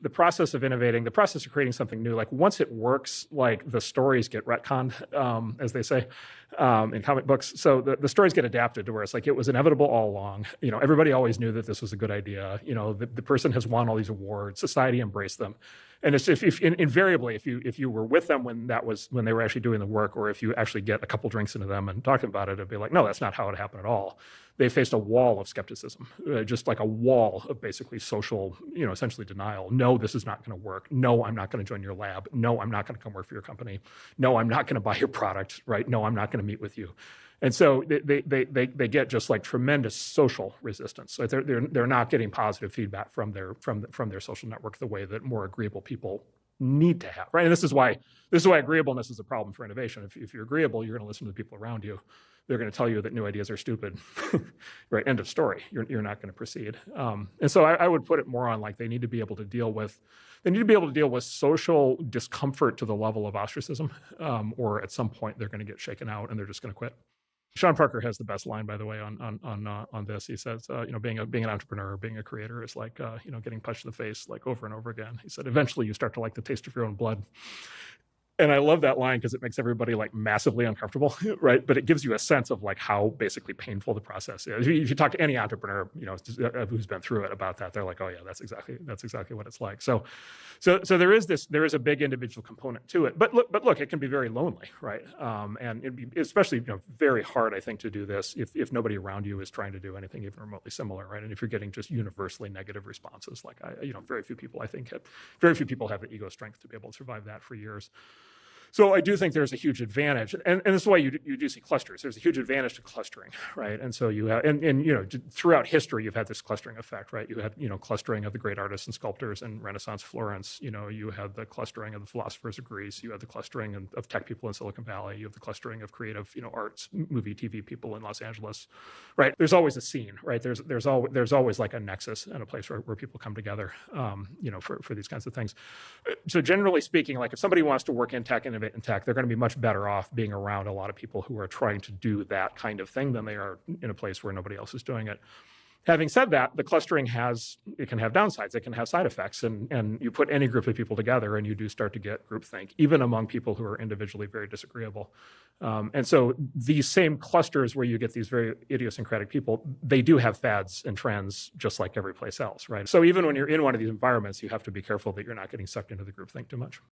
the process of innovating, the process of creating something new, like once it works, like the stories get retconned, as they say, in comic books. So the stories get adapted to where it's like it was inevitable all along. Everybody always knew that this was a good idea. The person has won all these awards. Society embraced them. And it's invariably, if you were with them when they were actually doing the work, or if you actually get a couple drinks into them and talking about it, it'd be like, no, that's not how it happened at all. They faced a wall of skepticism, just like a wall of basically social, essentially denial. No, this is not going to work. No, I'm not going to join your lab. No, I'm not going to come work for your company. No, I'm not going to buy your product. Right? No, I'm not going to meet with you. And so they get just like tremendous social resistance. So they're not getting positive feedback from their social network the way that more agreeable people need to have, right? And this is why agreeableness is a problem for innovation. If you're agreeable, you're going to listen to the people around you. They're going to tell you that new ideas are stupid, right? End of story. You're not going to proceed. And so I would put it more on like they need to be able to deal with social discomfort to the level of ostracism, or at some point they're going to get shaken out and they're just going to quit. Sean Parker has the best line, by the way, on this. He says, being an entrepreneur, being a creator is like, getting punched in the face like over and over again. He said, eventually you start to like the taste of your own blood. And I love that line because it makes everybody like massively uncomfortable, right? But it gives you a sense of like how basically painful the process is. If you talk to any entrepreneur, who's been through it about that, they're like, oh yeah, that's exactly what it's like. So there is a big individual component to it. But look, it can be very lonely, right? And it'd be especially very hard, I think, to do this if nobody around you is trying to do anything even remotely similar, right? And if you're getting just universally negative very few people have the ego strength to be able to survive that for years. So I do think there's a huge advantage, and this is why you do see clusters. There's a huge advantage to clustering, right? And so you have, and throughout history, you've had this clustering effect, right? You had, clustering of the great artists and sculptors in Renaissance Florence. You had the clustering of the philosophers of Greece. You had the clustering of tech people in Silicon Valley. You have the clustering of creative, arts, movie, TV people in Los Angeles, right? There's always a scene, right? There's always like a nexus and a place where people come together, for these kinds of things. So generally speaking, like if somebody wants to work in tech, innovate in tech, they're going to be much better off being around a lot of people who are trying to do that kind of thing than they are in a place where nobody else is doing it. Having said that, the clustering can have downsides. It can have side effects. And you put any group of people together and you do start to get groupthink, even among people who are individually very disagreeable. And so these same clusters where you get these very idiosyncratic people, they do have fads and trends just like every place else, right? So even when you're in one of these environments, you have to be careful that you're not getting sucked into the groupthink too much.